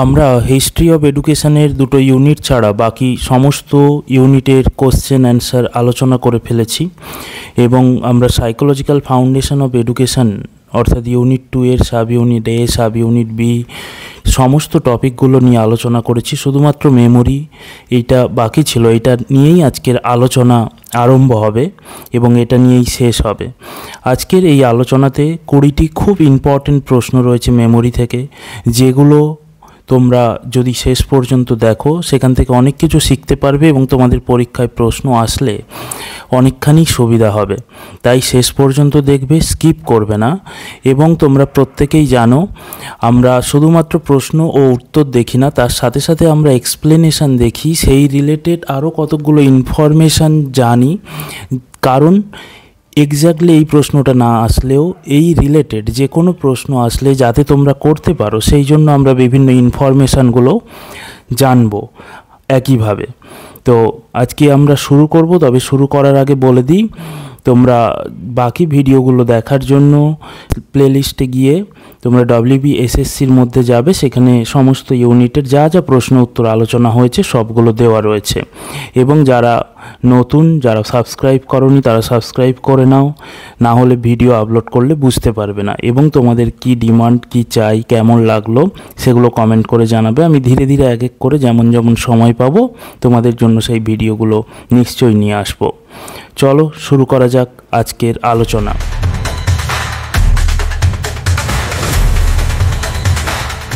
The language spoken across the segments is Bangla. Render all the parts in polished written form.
আমরা হিস্ট্রি অফ এডুকেশনের দুটো ইউনিট ছাড়া বাকি সমস্ত ইউনিটের কোশ্চেন অ্যান্সার আলোচনা করে ফেলেছি এবং আমরা সাইকোলজিক্যাল ফাউন্ডেশন অফ এডুকেশন অর্থাৎ ইউনিট 2 এর সাব ইউনিট এ, সাব ইউনিট বি সমস্ত টপিকগুলো নিয়ে আলোচনা করেছি। শুধুমাত্র মেমোরি এইটা বাকি ছিল, এটা নিয়েই আজকের আলোচনা আরম্ভ হবে এবং এটা নিয়েই শেষ হবে। আজকের এই আলোচনাতে 20টি খুব ইম্পর্টেন্ট প্রশ্ন রয়েছে মেমোরি থেকে, যেগুলো তোমরা যদি শেষ পর্যন্ত দেখো সেখান থেকে অনেক কিছু শিখতে পারবে এবং তোমাদের পরীক্ষায় প্রশ্ন আসলে অনেকখানি সুবিধা হবে। তাই শেষ পর্যন্ত দেখবে, স্কিপ করবে না। এবং তোমরা প্রত্যেকেই জানো আমরা শুধুমাত্র প্রশ্ন ও উত্তর দেখি না, তার সাথে সাথে আমরা এক্সপ্লেনেশন দেখি, সেই রিলেটেড আরও কতগুলো ইনফরমেশান জানি। কারণ এক্স্যাক্টলি এই প্রশ্নটা না আসলেও এই রিলেটেড যে কোনো প্রশ্ন আসলে যাতে তোমরা করতে পারো, সেই জন্য আমরা বিভিন্ন ইনফরমেশানগুলো জানবো একইভাবে। তো আজকে আমরা শুরু করব, তবে শুরু করার আগে বলে দিই, তোমরা বাকি ভিডিওগুলো দেখার জন্য প্লেলিস্টে গিয়ে তোমরা WBSSCর মধ্যে যাবে, সেখানে সমস্ত ইউনিটের যা যা প্রশ্ন উত্তর আলোচনা হয়েছে সবগুলো দেওয়া রয়েছে। এবং যারা নতুন, যারা সাবস্ক্রাইব করনি তারা সাবস্ক্রাইব করে নাও, না হলে ভিডিও আপলোড করলে বুঝতে পারবে না। এবং তোমাদের কি ডিমান্ড, কি চাই, কেমন লাগলো সেগুলো কমেন্ট করে জানাবে। আমি ধীরে ধীরে এক এক করে যেমন যেমন সময় পাবো তোমাদের জন্য সেই ভিডিওগুলো নিশ্চয়ই নিয়ে আসবো। চলো শুরু করা যাক আজকের আলোচনা।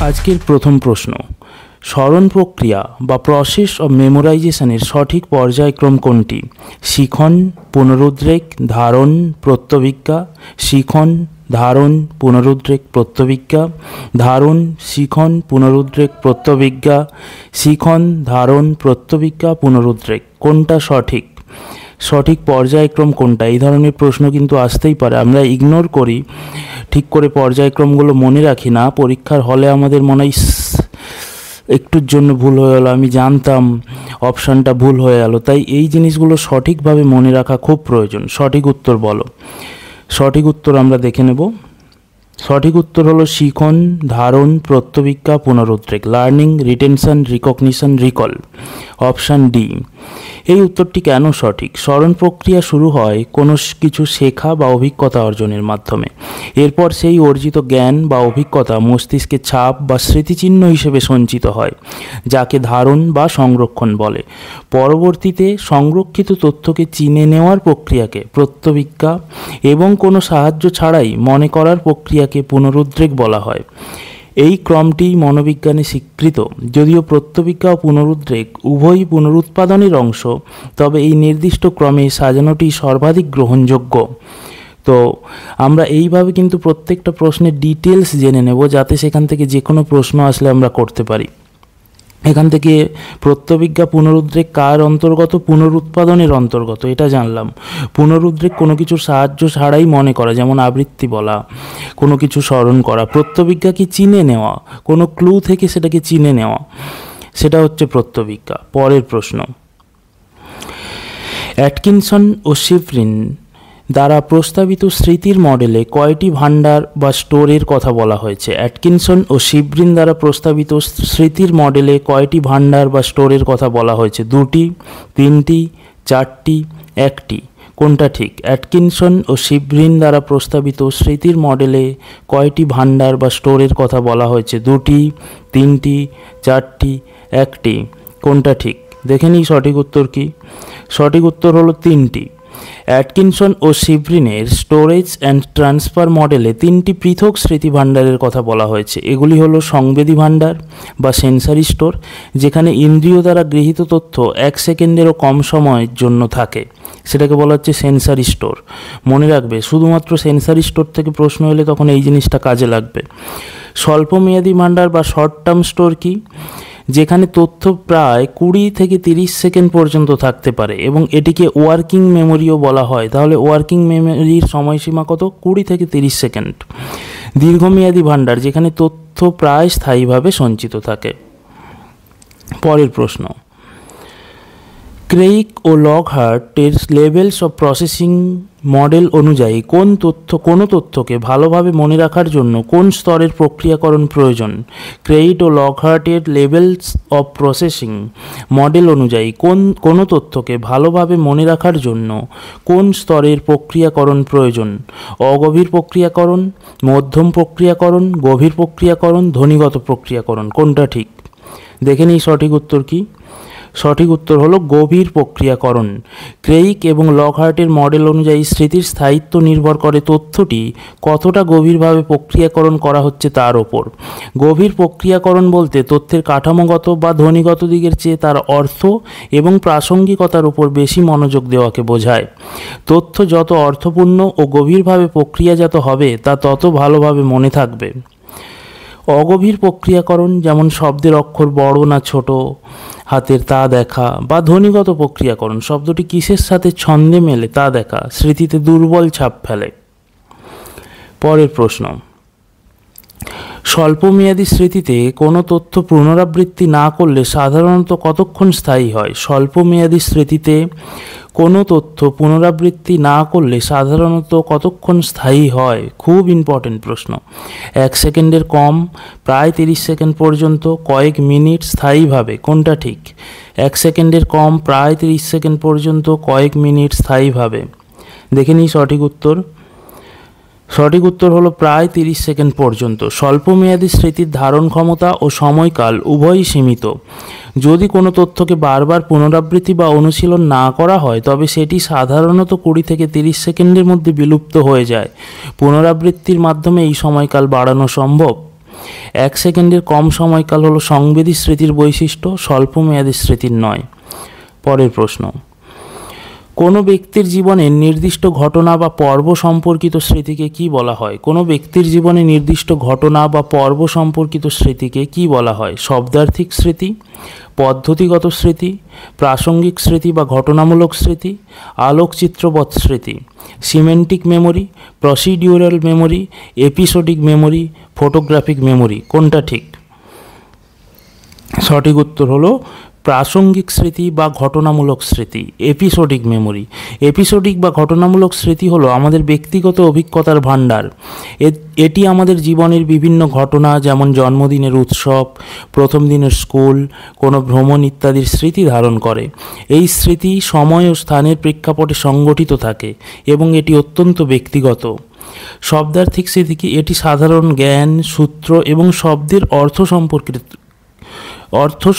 আজকের প্রথম প্রশ্ন, স্মরণ প্রক্রিয়া বা প্রসেস অফ মেমোরাইজেশনের সঠিক পর্যায়ক্রম কোনটি? শিখন, পুনরুদ্রেক, ধারণ, প্রত্যভিজ্ঞা। শিখন, ধারণ, পুনরুদ্রেক, প্রত্যভিজ্ঞা। ধারণ, শিখন, পুনরুদ্রেক, প্রত্যভিজ্ঞা। শিখন, ধারণ, প্রত্যভিজ্ঞা, পুনরুদ্রেক। কোনটা সঠিক? সঠিক পর্যায়ক্রম কোনটা? এই ধরনের প্রশ্ন কিন্তু আসতেই পারে, আমরা ইগনোর করি, ঠিক করে পর্যায়ক্রমগুলো মনে রাখি না। পরীক্ষার হলে আমাদের মনে হয় একটুর জন্য ভুল হয়ে গেলো, আমি জানতাম অপশানটা ভুল হয়ে গেল। তাই এই জিনিসগুলো সঠিকভাবে মনে রাখা খুব প্রয়োজন। সঠিক উত্তর বলো। সঠিক উত্তর আমরা দেখে নেব। সঠিক উত্তর হলো শিখন, ধারণ, প্রত্যভিজ্ঞা, পুনরুদ্রেক। Learning, retention, recognition, recall. Option D. এই উত্তরটি কেন সঠিক? স্মরণ প্রক্রিয়া শুরু হয় কোনো কিছু শেখা বা অভিজ্ঞতা অর্জনের মাধ্যমে। এরপর সেই অর্জিত জ্ঞান বা অভিজ্ঞতা মস্তিষ্কে ছাপ বা স্মৃতিচিহ্ন হিসেবে সঞ্চিত হয়, যাকে ধারণ বা সংরক্ষণ বলে। পরবর্তীতে সংরক্ষিত তথ্যকে চিনে নেওয়ার প্রক্রিয়াকে প্রত্যভিজ্ঞা এবং কোনো সাহায্য ছাড়াই মনে করার প্রক্রিয়াকে পুনরুদ্রেক বলা হয়। এই ক্রমটি মনোবিজ্ঞানে স্বীকৃত। যদিও প্রত্যভিজ্ঞা ও পুনরুদ্রেক উভয়ই পুনরুৎপাদনের অংশ, তবে এই নির্দিষ্ট ক্রমে সাজানোটি সর্বাধিক গ্রহণযোগ্য। তো আমরা এইভাবে কিন্তু প্রত্যেকটা প্রশ্নের ডিটেলস জেনে নেব, যাতে সেখান থেকে যে কোনো প্রশ্ন আসলে আমরা করতে পারি। এখান থেকে প্রত্যভিজ্ঞা, পুনরুদ্রেক কার অন্তর্গত? পুনরুৎপাদনের অন্তর্গত, এটা জানলাম। পুনরুদ্রেক কোনো কিছুর সাহায্য ছাড়াই মনে করা, যেমন আবৃত্তি বলা, কোনো কিছু স্মরণ করা। প্রত্যভিজ্ঞা কি? চিনে নেওয়া, কোনো ক্লু থেকে সেটাকে চিনে নেওয়া, সেটা হচ্ছে প্রত্যভিজ্ঞা। পরের প্রশ্ন, অ্যাটকিনসন ও শিফরিন দ্বারা প্রস্তাবিত স্মৃতির মডেলে কয়টি ভাণ্ডার বা স্টোরের কথা বলা হয়েছে? অ্যাটকিনসন ও শিফরিন দ্বারা প্রস্তাবিত স্মৃতির মডেলে কয়টি ভাণ্ডার বা স্টোরের কথা বলা হয়েছে? 2টি, 3টি, 4টি, 1টি। কোনটা ঠিক? অ্যাটকিনসন ও শিফরিন দ্বারা প্রস্তাবিত স্মৃতির মডেলে কয়টি ভাণ্ডার বা স্টোরের কথা বলা হয়েছে? 2টি, 3টি, 4টি, 1টি। কোনটা ঠিক? দেখে নিই সঠিক উত্তর কি। সঠিক উত্তর হলো 3টি। অ্যাটকিনসন ও শিফরিনের স্টোরেজ অ্যান্ড ট্রান্সফার মডেলে 3টি পৃথক স্মৃতি ভাণ্ডারের কথা বলা হয়েছে। এগুলি হলো সংবেদী ভাণ্ডার বা সেন্সারি স্টোর, যেখানে ইন্দ্রিয় দ্বারা গৃহীত তথ্য 1 সেকেন্ডেরও কম সময়ের জন্য থাকে, সেটাকে বলা হচ্ছে সেন্সারি স্টোর। মনে রাখবে, শুধুমাত্র সেন্সারি স্টোর থেকে প্রশ্ন এলে তখন এই জিনিসটা কাজে লাগবে। স্বল্পমেয়াদী ভাণ্ডার বা শর্ট টার্ম স্টোর কি? যেখানে তথ্য প্রায় 20 থেকে 30 সেকেন্ড পর্যন্ত থাকতে পারে এবং এটিকে ওয়ার্কিং মেমোরিও বলা হয়। তাহলে ওয়ার্কিং মেমোরির সময়সীমা কত? 20 থেকে 30 সেকেন্ড। দীর্ঘমেয়াদী ভাণ্ডার, যেখানে তথ্য প্রায় স্থায়ীভাবে সঞ্চিত থাকে। পরের প্রশ্ন, ক্রেইক ও লকহার্টের লেভেলস অফ প্রসেসিং মডেল অনুযায়ী কোনো তথ্যকে ভালোভাবে মনে রাখার জন্য কোন স্তরের প্রক্রিয়াকরণ প্রয়োজন? ক্রেইক ও লকহার্টের লেভেলস অফ প্রসেসিং মডেল অনুযায়ী কোনো তথ্যকে ভালোভাবে মনে রাখার জন্য কোন স্তরের প্রক্রিয়াকরণ প্রয়োজন? অগভীর প্রক্রিয়াকরণ, মধ্যম প্রক্রিয়াকরণ, গভীর প্রক্রিয়াকরণ, ধ্বনিগত প্রক্রিয়াকরণ। কোনটা ঠিক? দেখে নিই সঠিক উত্তর কি। সঠিক উত্তর হলো গভীর প্রক্রিয়াকরণ। ক্রেইক এবং লকহার্টের মডেল অনুযায়ী স্মৃতির স্থায়িত্ব নির্ভর করে তথ্যটি কতটা গভীরভাবে প্রক্রিয়াকরণ করা হচ্ছে তার ওপর। গভীর প্রক্রিয়াকরণ বলতে তথ্যের কাঠামোগত বা ধ্বনিগত দিকের চেয়ে তার অর্থ এবং প্রাসঙ্গিকতার উপর বেশি মনোযোগ দেওয়াকে বোঝায়। তথ্য যত অর্থপূর্ণ ও গভীরভাবে প্রক্রিয়াজাত হবে তা তত ভালোভাবে মনে থাকবে। অগভীর প্রক্রিয়াকরণ যেমন শব্দের অক্ষর বড় না ছোট হাতের তা দেখা, বা ধ্বনিগত প্রক্রিয়াকরণ শব্দটি কিসের সাথে ছন্দে মেলে তা দেখা স্মৃতিতে দুর্বল ছাপ ফেলে। পরের প্রশ্ন, স্বল্পমেয়াদী স্মৃতিতে কোনো তথ্য পুনরাবৃত্তি না করলে সাধারণত কতক্ষণ স্থায়ী হয়? স্বল্পমেয়াদী স্মৃতিতে কোনো তথ্য পুনরাবৃত্তি না করলে সাধারণত কতক্ষণ স্থায়ী হয়? খুব ইম্পর্টেন্ট প্রশ্ন। 1 সেকেন্ডের কম, প্রায় 30 সেকেন্ড পর্যন্ত, কয়েক মিনিট স্থায়ীভাবে। কোনটা ঠিক? 1 সেকেন্ডের কম, প্রায় 30 সেকেন্ড পর্যন্ত, কয়েক মিনিট স্থায়ীভাবে। দেখে নিই সঠিক উত্তর। সঠিক উত্তর হলো প্রায় 30 সেকেন্ড পর্যন্ত। স্বল্পমেয়াদী স্মৃতির ধারণ ক্ষমতা ও সময়কাল উভয়ই সীমিত। যদি কোনো তথ্যকে বারবার পুনরাবৃত্তি বা অনুশীলন না করা হয় তবে সেটি সাধারণত 20 থেকে 30 সেকেন্ডের মধ্যে বিলুপ্ত হয়ে যায়। পুনরাবৃত্তির মাধ্যমে এই সময়কাল বাড়ানো সম্ভব। 1 সেকেন্ডের কম সময়কাল হলো সংবেদী স্মৃতির বৈশিষ্ট্য, স্বল্পমেয়াদী স্মৃতির নয়। পরের প্রশ্ন, কোনো ব্যক্তির জীবনে নির্দিষ্ট ঘটনা বা পর্ব সম্পর্কিত স্মৃতিকে কি বলা হয়? কোনো ব্যক্তির জীবনে নির্দিষ্ট ঘটনা বা পর্ব সম্পর্কিত স্মৃতিকে কি বলা হয়? শব্দার্থিক স্মৃতি, পদ্ধতিগত স্মৃতি, প্রাসঙ্গিক স্মৃতি বা ঘটনামূলক স্মৃতি, আলোকচিত্রবৎ স্মৃতি, semantic memory, procedural memory, episodic memory, photographic memory. কোনটা ঠিক? সঠিক উত্তর হলো প্রাসঙ্গিক স্মৃতি বা ঘটনামূলক স্মৃতি, এপিসোডিক মেমোরি। এপিসোডিক বা ঘটনামূলক স্মৃতি হলো আমাদের ব্যক্তিগত অভিজ্ঞতার ভাণ্ডার। এটি আমাদের জীবনের বিভিন্ন ঘটনা যেমন জন্মদিনের উৎসব, প্রথম দিনের স্কুল, কোনো ভ্রমণ ইত্যাদির স্মৃতি ধারণ করে। এই স্মৃতি সময় ও স্থানের প্রেক্ষাপটে সংগঠিত থাকে এবং এটি অত্যন্ত ব্যক্তিগত। শব্দার্থিক স্মৃতি কি? এটি সাধারণ জ্ঞান, সূত্র এবং শব্দের অর্থ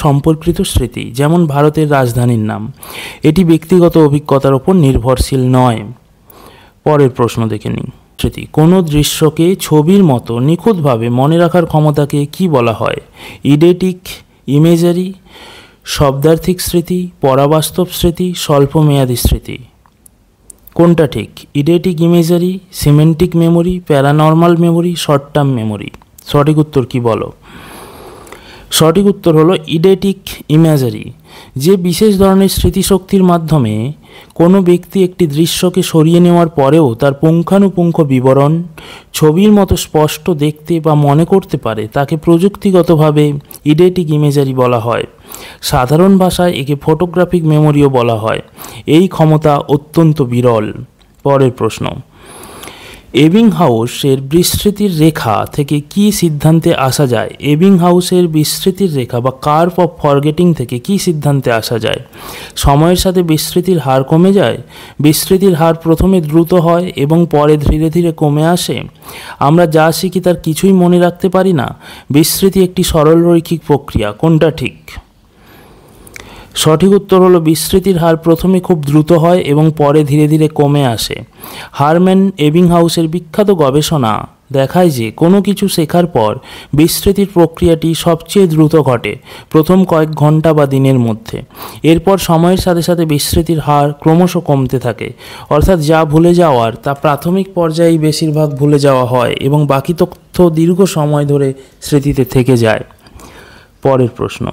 সম্পর্কিত স্মৃতি, যেমন ভারতের রাজধানীর নাম। এটি ব্যক্তিগত অভিজ্ঞতার উপর নির্ভরশীল নয়। পরের প্রশ্ন দেখে নিই। স্মৃতি, কোনো দৃশ্যকে ছবির মতো নিখুঁতভাবে মনে রাখার ক্ষমতাকে কি বলা হয়? ইডেটিক ইমেজারি, শব্দার্থিক স্মৃতি, পরাবাস্তব স্মৃতি, স্বল্পমেয়াদী স্মৃতি। কোনটা ঠিক? Eidetic imagery, semantic memory, paranormal memory, short term memory. সঠিক উত্তর কি বলো? সঠিক উত্তর হলো ইডেটিক ইমেজারি। যে বিশেষ ধরনের স্মৃতিশক্তির মাধ্যমে কোনো ব্যক্তি একটি দৃশ্যকে সরিয়ে নেওয়ার পরেও তার পুঙ্খানুপুঙ্খ বিবরণ ছবির মতো স্পষ্ট দেখতে বা মনে করতে পারে তাকে প্রযুক্তিগতভাবে ইডেটিক ইমেজারি বলা হয়। সাধারণ ভাষায় একে ফটোগ্রাফিক মেমোরিও বলা হয়। এই ক্ষমতা অত্যন্ত বিরল। পরের প্রশ্ন, এবিংহাউসের বিস্তৃতির রেখা থেকে কি সিদ্ধান্তে আসা যায়? এবিংহাউসের বিস্তৃতির রেখা বা কার্ভ অফ ফরগেটিং থেকে কি সিদ্ধান্তে আসা যায়? সময়ের সাথে বিস্তৃতির হার কমে যায়। বিস্তৃতির হার প্রথমে দ্রুত হয় এবং পরে ধীরে ধীরে কমে আসে। আমরা যা শিখি তার কিছুই মনে রাখতে পারি না। বিস্তৃতি একটি সরল রৈখিক প্রক্রিয়া। কোনটা ঠিক? সঠিক উত্তর হলো বিস্তৃতির হার প্রথমে খুব দ্রুত হয় এবং পরে ধীরে ধীরে কমে আসে। হারম্যান এবিংহাউসের বিখ্যাত গবেষণা দেখায় যে কোনো কিছু শেখার পর বিস্তৃতির প্রক্রিয়াটি সবচেয়ে দ্রুত ঘটে প্রথম কয়েক ঘন্টা বা দিনের মধ্যে। এরপর সময়ের সাথে সাথে বিস্তৃতির হার ক্রমশ কমতে থাকে। অর্থাৎ যা ভুলে যাওয়ার তা প্রাথমিক পর্যায়েই বেশিরভাগ ভুলে যাওয়া হয় এবং বাকি তথ্য দীর্ঘ সময় ধরে স্মৃতিতে থেকে যায়। পরের প্রশ্ন,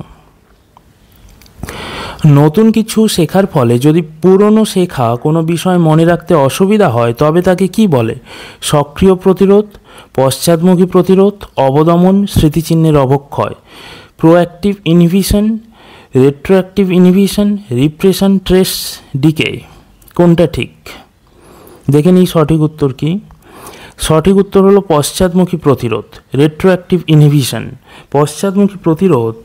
নতুন কিছু শেখার ফলে যদি পুরনো শেখা কোনো বিষয় মনে রাখতে অসুবিধা হয় তবে তাকে কি বলে? সক্রিয় প্রতিরোধ, পশ্চাৎমুখী প্রতিরোধ, অবদমন, স্মৃতিচিহ্নের অবক্ষয়, proactive inhibition, retroactive inhibition, repression, trace, decay, কোনটা ঠিক? দেখে নিই সঠিক উত্তর কি। সঠিক উত্তর হলো পশ্চাৎমুখী প্রতিরোধ, রেট্রোঅ্যাক্টিভ ইনহিবিশন। পশ্চাৎমুখী প্রতিরোধ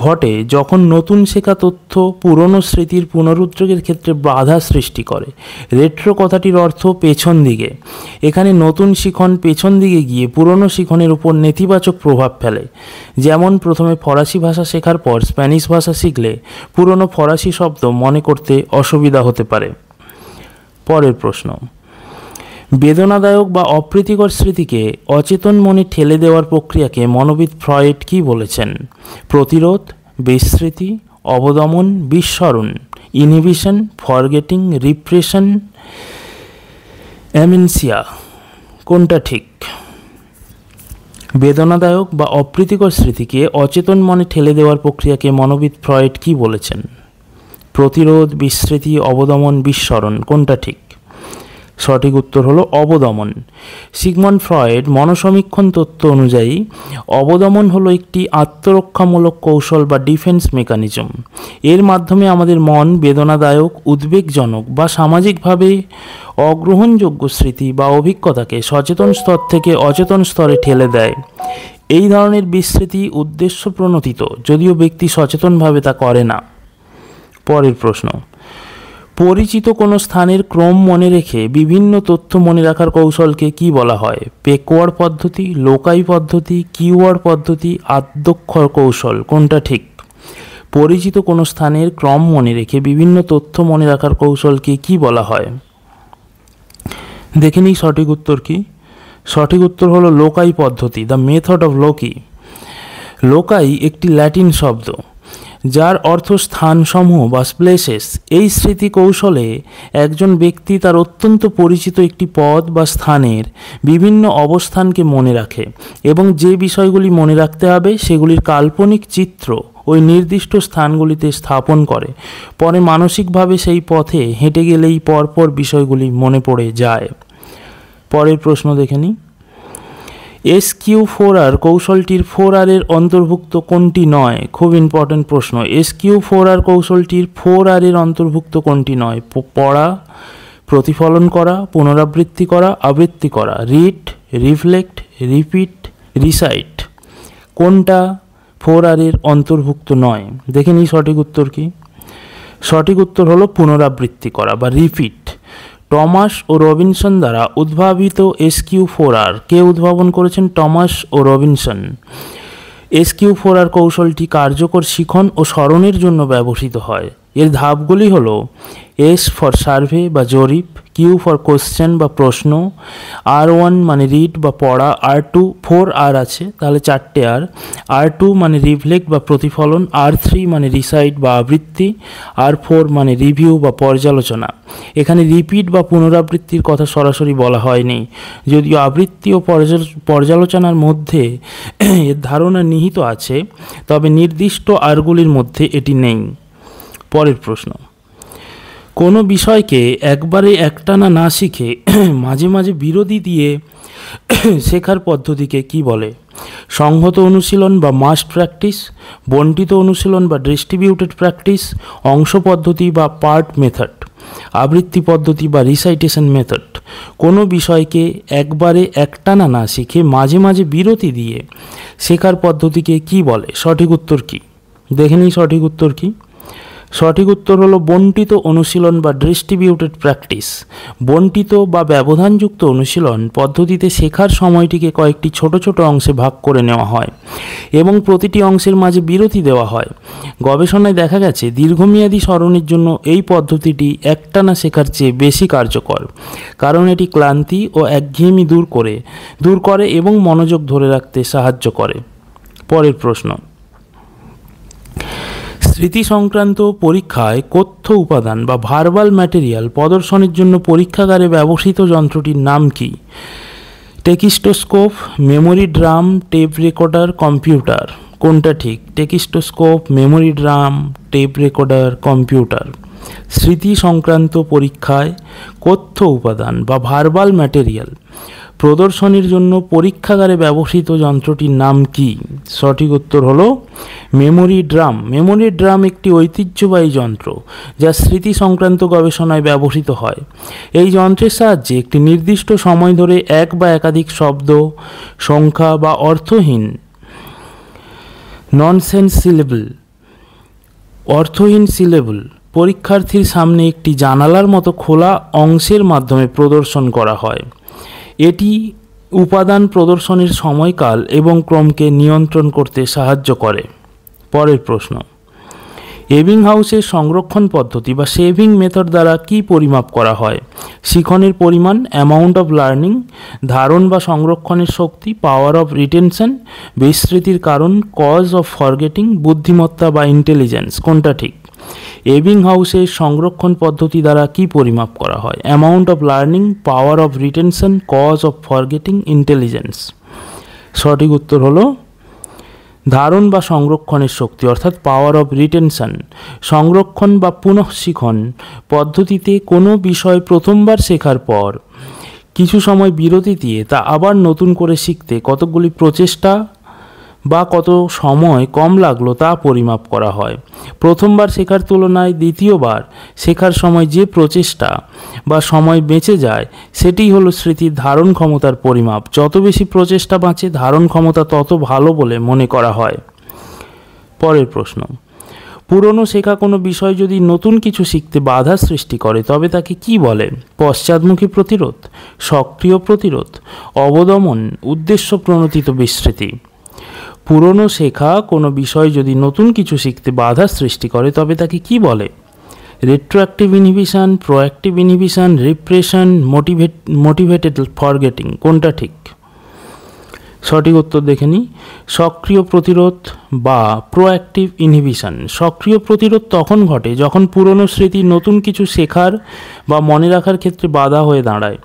ঘটে যখন নতুন শেখা তথ্য পুরনো স্মৃতির পুনরুদ্যোগের ক্ষেত্রে বাধা সৃষ্টি করে। রেট্রো কথাটির অর্থ পেছন দিকে। এখানে নতুন শিখন পেছন দিকে গিয়ে পুরনো শিখনের উপর নেতিবাচক প্রভাব ফেলে। যেমন প্রথমে ফরাসি ভাষা শেখার পর স্প্যানিশ ভাষা শিখলে পুরনো ফরাসি শব্দ মনে করতে অসুবিধা হতে পারে। পরের প্রশ্ন, বেদনাদায়ক বা অপ্রীতিকর স্মৃতিকে অচেতন মনে ঠেলে দেওয়ার প্রক্রিয়াকে মনোবিদ ফ্রয়েড কী বলেছেন? প্রতিরোধ, বিস্মৃতি, অবদমন, বিস্মরণ, ইনহিবিশন, ফরগেটিং, রিপ্রেশন, অ্যামেনসিয়া, কোনটা ঠিক? বেদনাদায়ক বা অপ্রীতিকর স্মৃতিকে অচেতন মনে ঠেলে দেওয়ার প্রক্রিয়াকে মনোবিদ ফ্রয়েড কী বলেছেন? প্রতিরোধ, বিস্মৃতি, অবদমন, বিস্মরণ, কোনটা ঠিক? সঠিক উত্তর হলো অবদমন। সিগমন্ড ফ্রয়েড মনসমীক্ষণ তত্ত্ব অনুযায়ী অবদমন হলো একটি আত্মরক্ষামূলক কৌশল বা ডিফেন্স মেকানিজম। এর মাধ্যমে আমাদের মন বেদনাদায়ক, উদ্বেগজনক বা সামাজিকভাবে অগ্রহণযোগ্য স্মৃতি বা অভিজ্ঞতাকে সচেতন স্তর থেকে অচেতন স্তরে ঠেলে দেয়। এই ধরনের বিস্মৃতি উদ্দেশ্য প্রণোদিত, যদিও ব্যক্তি সচেতনভাবে তা করে না। পরের প্রশ্ন, পরিচিত কোনো স্থানের ক্রম মনে রেখে বিভিন্ন তথ্য মনে রাখার কৌশলকে কি বলা হয়? পেকওয়ার্ড পদ্ধতি, লোকাই পদ্ধতি, কিওয়ার্ড পদ্ধতি, আদ্যক্ষর কৌশল, কোনটা ঠিক? পরিচিত কোনো স্থানের ক্রম মনে রেখে বিভিন্ন তথ্য মনে রাখার কৌশলকে কি বলা হয়? দেখে নিই সঠিক উত্তর কি। সঠিক উত্তর হলো লোকাই পদ্ধতি, দ্য মেথড অফ লোকি। লোকাই একটি ল্যাটিন শব্দ যার অর্থ স্থানসমূহ বা প্লেসেস। এই স্মৃতি কৌশলে একজন ব্যক্তি তার অত্যন্ত পরিচিত একটি পদ বা স্থানের বিভিন্ন অবস্থানকে মনে রাখে এবং যে বিষয়গুলি মনে রাখতে হবে সেগুলির কাল্পনিক চিত্র ওই নির্দিষ্ট স্থানগুলিতে স্থাপন করে। পরে মানসিকভাবে সেই পথে হেঁটে গেলেই পরপর বিষয়গুলি মনে পড়ে যায়। পরের প্রশ্ন দেখে নিই। SQ4R কৌশলটির 4R এর অন্তর্ভুক্ত কোনটি নয়? খুব ইম্পর্টেন্ট প্রশ্ন। SQ4R কৌশলটির 4R এর অন্তর্ভুক্ত কোনটি নয়? পড়া, প্রতিফলন করা, পুনরাবৃত্তি করা, আবৃত্তি করা, রিড, রিফ্লেক্ট, রিপিট, রিসাইট, কোনটা 4R এর অন্তর্ভুক্ত নয়? দেখে নিই সঠিক উত্তর কি। সঠিক উত্তর হলো পুনরাবৃত্তি করা বা রিপিট। টমাস ও রবিনসন দ্বারা উদ্ভাবিত SQ4R কে উদ্ভাবন করেছেন? টমাস ও রবিনসন। SQ4R কৌশলটি কার্যকর শিখন ও স্মরণের জন্য ব্যবহৃত হয়। এর ধাপগুলি হল S ফর সার্ভে বা জরিপ, Q ফর কোশ্চেন বা প্রশ্ন, R1 মানে রিড বা পড়া, R2 4R আছে তাহলে 4টে R2 মানে রিফ্লেক্ট বা প্রতিফলন, R3 মানে রিসাইট বা আবৃত্তি, R4 মানে রিভিউ বা পর্যালোচনা। এখানে রিপিট বা পুনরাবৃত্তির কথা সরাসরি বলা হয়নি, যদিও আবৃত্তি ও পর্যালোচনার মধ্যে এর ধারণা নিহিত আছে, তবে নির্দিষ্ট আরগুলির মধ্যে এটি নেই। পরের প্রশ্ন, কোনো বিষয়কে একবারে একটানা না শিখে মাঝে মাঝে বিরতি দিয়ে শেখার পদ্ধতিকে কি বলে? সংহত অনুশীলন বা মাস্ট প্র্যাকটিস, বন্টিত অনুশীলন বা ডিস্ট্রিবিউটেড প্র্যাকটিস, অংশ পদ্ধতি বা পার্ট মেথড, আবৃত্তি পদ্ধতি বা রিসাইটেশন মেথড। কোনো বিষয়কে একবারে একটানা না শিখে মাঝে মাঝে বিরতি দিয়ে শেখার পদ্ধতিকে কি বলে? সঠিক উত্তর কি? দেখে নিই সঠিক উত্তর কি। সঠিক উত্তর হলো বন্টিত অনুশীলন বা ডিস্ট্রিবিউটেড প্র্যাকটিস। বন্টিত বা ব্যবধানযুক্ত অনুশীলন পদ্ধতিতে শেখার সময়টিকে কয়েকটি ছোট ছোট অংশে ভাগ করে নেওয়া হয় এবং প্রতিটি অংশের মাঝে বিরতি দেওয়া হয়। গবেষণায় দেখা গেছে দীর্ঘমেয়াদী স্মরণের জন্য এই পদ্ধতিটি একটানা শেখার চেয়ে বেশি কার্যকর, কারণ এটি ক্লান্তি ও একঘেয়েমি দূর করে এবং মনোযোগ ধরে রাখতে সাহায্য করে। পরের প্রশ্ন, স্মৃতি সংক্রান্ত পরীক্ষায় কথ্য উপাদান বা ভার্বাল ম্যাটেরিয়াল প্রদর্শনের জন্য পরীক্ষাগারে ব্যবহৃত যন্ত্রটির নাম কি? Tachistoscope, memory drum, tape recorder, computer, কোনটা ঠিক? Tachistoscope, memory drum, tape recorder, computer. স্মৃতি সংক্রান্ত পরীক্ষায় কথ্য উপাদান বা ভার্বাল ম্যাটেরিয়াল প্রদর্শনীর জন্য পরীক্ষাগারে ব্যবহৃত যন্ত্রটির নাম কি? সঠিক উত্তর হলো মেমোরি ড্রাম। মেমোরি ড্রাম একটি ঐতিহ্যবাহী যন্ত্র যা স্মৃতি সংক্রান্ত গবেষণায় ব্যবহৃত হয়। এই যন্ত্রের সাহায্যে একটি নির্দিষ্ট সময় ধরে এক বা একাধিক শব্দ, সংখ্যা বা অর্থহীন অর্থহীন সিলেবল পরীক্ষার্থীর সামনে একটি জানালার মতো খোলা অংশের মাধ্যমে প্রদর্শন করা হয়। এটি উপাদান প্রদর্শনের সময়কাল এবং ক্রমকে নিয়ন্ত্রণ করতে সাহায্য করে। পরের প্রশ্ন, এবিংহাউসের সংরক্ষণ পদ্ধতি বা সেভিং মেথড দ্বারা কি পরিমাপ করা হয়? শিখনের পরিমাণ, অ্যামাউন্ট অফ লার্নিং, ধারণ বা সংরক্ষণের শক্তি, পাওয়ার অফ রিটেনশন, বিস্মৃতির কারণ, কজ অফ ফরগেটিং, বুদ্ধিমত্তা বা ইন্টেলিজেন্স। কোনটা ঠিক? এবিংহাউসের সংরক্ষণ পদ্ধতি দ্বারা কি পরিমাপ করা হয়? Amount of learning, power of retention, cause of forgetting, intelligence. সঠিক উত্তর হলো ধারণ বা সংরক্ষণের শক্তি অর্থাৎ পাওয়ার অফ রিটেনশন। সংরক্ষণ বা পুনঃশিখন পদ্ধতিতে কোনো বিষয় প্রথমবার শেখার পর কিছু সময় বিরতি দিয়ে তা আবার নতুন করে শিখতে কতগুলি প্রচেষ্টা বা কত সময় কম লাগলো তা পরিমাপ করা হয়। প্রথমবার শেখার তুলনায় দ্বিতীয়বার শেখার সময় যে প্রচেষ্টা বা সময় বেঁচে যায় সেটি হলো স্মৃতির ধারণ ক্ষমতার পরিমাপ। যত বেশি প্রচেষ্টা বাঁচে ধারণ ক্ষমতা তত ভালো বলে মনে করা হয়। পরের প্রশ্ন, পুরনো শেখা কোনো বিষয় যদি নতুন কিছু শিখতে বাধা সৃষ্টি করে তবে তাকে কি বলে? পশ্চাদমুখী প্রতিরোধ, সক্রিয় প্রতিরোধ, অবদমন, উদ্দেশ্য প্রণোদিত বিস্মৃতি। পুরনো শেখা কোনো বিষয় যদি নতুন কিছু শিখতে বাধা সৃষ্টি করে তবে তাকে কি বলে? Retroactive inhibition, proactive inhibition, repression, motivated forgetting. কোনটা ঠিক? সঠিক উত্তর দেখে নিই। সক্রিয় প্রতিরোধ বা প্রোঅ্যাক্টিভ ইনহিবিশন। সক্রিয় প্রতিরোধ তখন ঘটে যখন পুরনো স্মৃতি নতুন কিছু শেখার বা মনে রাখার ক্ষেত্রে বাধা হয়ে দাঁড়ায়।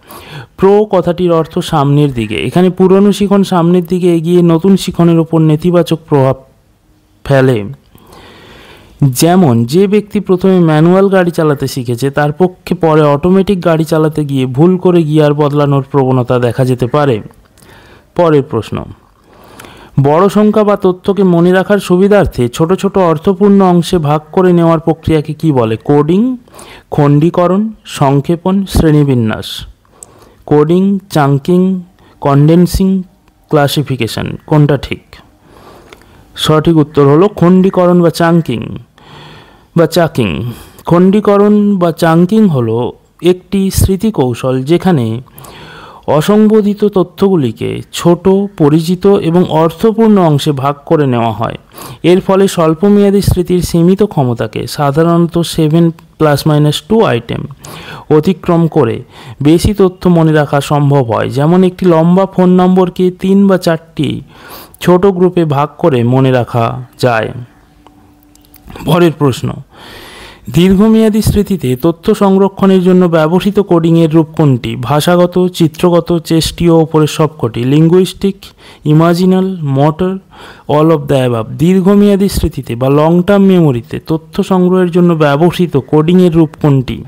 প্রো কথাটির অর্থ সামনের দিকে। এখানে পুরনো শিখন সামনের দিকে এগিয়ে নতুন শিখনের ওপর নেতিবাচক প্রভাব ফেলে। যেমন যে ব্যক্তি প্রথমে ম্যানুয়াল গাড়ি চালাতে শিখেছে তার পক্ষে পরে অটোমেটিক গাড়ি চালাতে গিয়ে ভুল করে গিয়ার বদলানোর প্রবণতা দেখা যেতে পারে। পরের প্রশ্ন, বড় সংখ্যা বা তথ্যকে মনে রাখার সুবিধার্থে ছোট ছোট অর্থপূর্ণ অংশে ভাগ করে নেওয়ার প্রক্রিয়াকে কি বলে? কোডিং, খণ্ডীকরণ, সংক্ষেপণ, শ্রেণীবিন্যাস। Coding, chunking, condensing, classification. কোনটা ঠিক? সঠিক উত্তর হলো খণ্ডীকরণ বা চাঙ্কিং বা চাকিং। খণ্ডীকরণ বা চাঙ্কিং হলো একটি স্মৃতি কৌশল যেখানে অসংবোধিত তথ্যগুলিকে ছোট, পরিচিত এবং অর্থপূর্ণ অংশে ভাগ করে নেওয়া হয়। এর ফলে স্বল্পমেয়াদী স্মৃতির সীমিত ক্ষমতাকে, সাধারণত 7+-2 আইটেম অতিক্রম করে বেশি তথ্য মনে রাখা সম্ভব হয়। যেমন একটি লম্বা ফোন নম্বরকে 3 বা 4টি ছোট গ্রুপে ভাগ করে মনে রাখা যায়। পরের প্রশ্ন, দীর্ঘমেয়াদী স্মৃতিতে তথ্য সংরক্ষণের জন্য ব্যবহৃত কোডিংয়ের রূপ কোনটি? ভাষাগত, চিত্রগত, চেষ্টীয়, ওপরের সবকটি। Linguistic, imaginal, motor, all of the above. দীর্ঘমেয়াদী স্মৃতিতে বা লং টার্ম মেমোরিতে তথ্য সংগ্রহের জন্য ব্যবহৃত কোডিংয়ের রূপ কোনটি?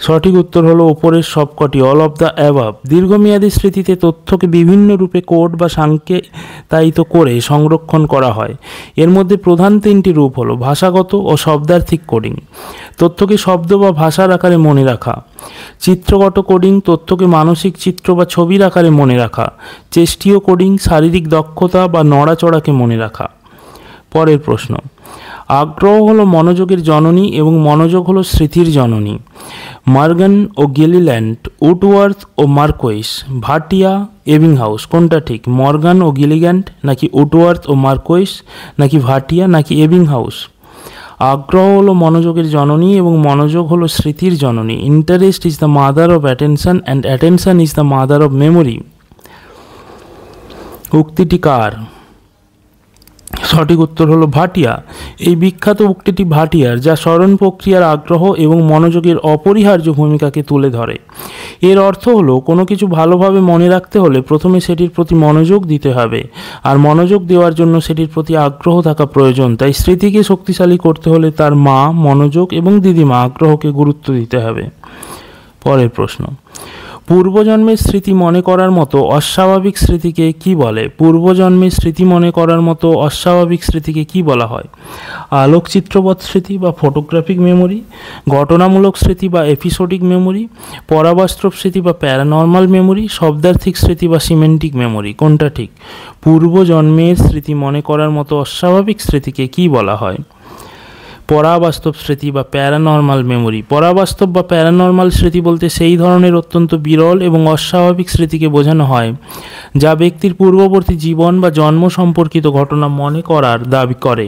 সঠিক উত্তর হলো ওপরের সবকটি, অল অফ দ্য অ্যাবাভ। দীর্ঘমেয়াদী স্মৃতিতে তথ্যকে বিভিন্ন রূপে কোড বা সংকেতায়িত করে সংরক্ষণ করা হয়। এর মধ্যে প্রধান 3টি রূপ হলো ভাষাগত ও শব্দার্থিক কোডিং, তথ্যকে শব্দ বা ভাষার আকারে মনে রাখা। চিত্রগত কোডিং, তথ্যকে মানসিক চিত্র বা ছবির আকারে মনে রাখা। চেষ্টীয় কোডিং, শারীরিক দক্ষতা বা নড়াচড়াকে মনে রাখা। পরের প্রশ্ন, আগ্রহ হলো মনোযোগের জননী এবং মনোযোগ হলো স্মৃতির জননী। মর্গান ও গিলিল্যান্ড, উডওয়ার্থ ও মার্কোইস, ভাটিয়া, এবিংহাউস। কোনটা ঠিক? মর্গান ও গিলিল্যান্ড নাকি উডওয়ার্থ ও মার্কোইস নাকি ভাটিয়া নাকি এবিংহাউস? আগ্রহ হলো মনোযোগের জননী এবং মনোযোগ হলো স্মৃতির জননী। Interest is the mother of attention and attention is the mother of memory. উক্তিটি কার? সঠিক উত্তর হলো ভাটিয়া। এই বিখ্যাত উক্তিটি ভাটিয়ার, যা স্মরণ প্রক্রিয়ার আগ্রহ এবং মনোযোগের অপরিহার্য ভূমিকাকে তুলে ধরে। এর অর্থ হলো কোনো কিছু ভালোভাবে মনে রাখতে হলে প্রথমে সেটির প্রতি মনোযোগ দিতে হবে, আর মনোযোগ দেওয়ার জন্য সেটির প্রতি আগ্রহ থাকা প্রয়োজন। তাই স্মৃতিকে শক্তিশালী করতে হলে তার মা, মনোযোগ এবং দিদিমা আগ্রহকে গুরুত্ব দিতে হবে। পরের প্রশ্ন, পূর্বজন্মের স্মৃতি মনে করার মতো অস্বাভাবিক স্মৃতিকে কি বলে? পূর্বজন্মের স্মৃতি মনে করার মতো অস্বাভাবিক স্মৃতিকে কি বলা হয়? আলোকচিত্রবৎ স্মৃতি বা ফটোগ্রাফিক মেমোরি, ঘটনামূলক স্মৃতি বা এপিসোডিক মেমোরি, পরাবাস্তব স্মৃতি বা প্যারানর্মাল মেমোরি, শব্দার্থিক স্মৃতি বা সিমেন্টিক মেমোরি। কোনটা ঠিক? পূর্বজন্মের স্মৃতি মনে করার মতো অস্বাভাবিক স্মৃতিকে কি বলা হয়? পরাবাস্তব স্মৃতি বা প্যারানর্মাল মেমোরি। পরাবাস্তব বা প্যারানর্মাল স্মৃতি বলতে সেই ধরনের অত্যন্ত বিরল এবং অস্বাভাবিক স্মৃতিকে বোঝানো হয় যা ব্যক্তির পূর্ববর্তী জীবন বা জন্ম সম্পর্কিত ঘটনা মনে করার দাবি করে।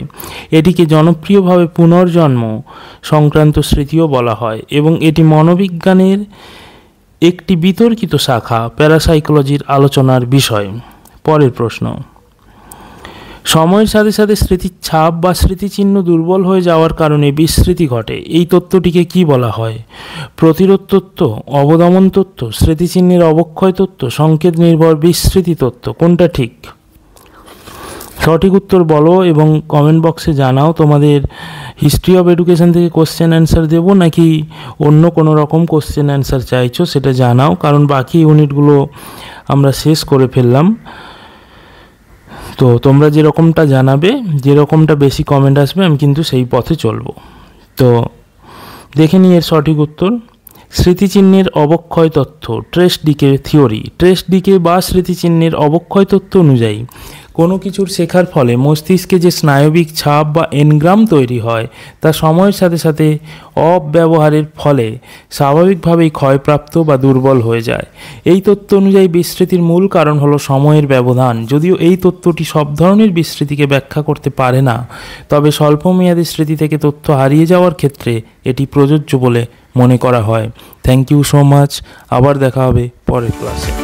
এটিকে জনপ্রিয়ভাবে পুনর্জন্ম সংক্রান্ত স্মৃতিও বলা হয় এবং এটি মনোবিজ্ঞানের একটি বিতর্কিত শাখা, প্যারাসাইকোলজির আলোচনার বিষয়। পরের প্রশ্ন, সময়ের সাথে সাথে স্মৃতির ছাপ বা স্মৃতিচিহ্ন দুর্বল হয়ে যাওয়ার কারণে বিস্মৃতি ঘটে, এই তত্ত্বটিকে কি বলা হয়? প্রতিরোধ তত্ত্ব, অবদমন তত্ত্ব, স্মৃতিচিহ্নের অবক্ষয় তত্ত্ব, সংকেত নির্ভর বিস্মৃতি তত্ত্ব। কোনটা ঠিক? সঠিক উত্তর বলো এবং কমেন্ট বক্সে জানাও। তোমাদের হিস্ট্রি অফ এডুকেশন থেকে কোশ্চেন অ্যান্সার দেবো নাকি অন্য কোনো রকম কোশ্চেন অ্যান্সার চাইছো সেটা জানাও, কারণ বাকি ইউনিটগুলো আমরা শেষ করে ফেললাম। তো তোমরা যেরকমটা জানাবে, যেরকমটা বেশি কমেন্ট আসবে, আমি কিন্তু সেই পথে চলবো। তো দেখে নিই এর সঠিক উত্তর। স্মৃতিচিহ্নের অবক্ষয় তথ্য, trace decay theory. Trace decay বা স্মৃতিচিহ্নের অবক্ষয় তথ্য অনুযায়ী কোনো কিছুর শেখার ফলে মস্তিষ্কে যে স্নায়বিক ছাপ বা এনগ্রাম তৈরি হয় তা সময়ের সাথে সাথে অব্যবহারের ফলে স্বাভাবিকভাবেই ক্ষয়প্রাপ্ত বা দুর্বল হয়ে যায়। এই তথ্য অনুযায়ী বিস্মৃতির মূল কারণ হলো সময়ের ব্যবধান। যদিও এই তথ্যটি সব ধরনের বিস্মৃতিকে ব্যাখ্যা করতে পারে না, তবে স্বল্পমেয়াদী স্মৃতি থেকে তথ্য হারিয়ে যাওয়ার ক্ষেত্রে এটি প্রযোজ্য বলে মনে করা হয়। Thank you so much. আবার দেখা হবে পরের ক্লাসে।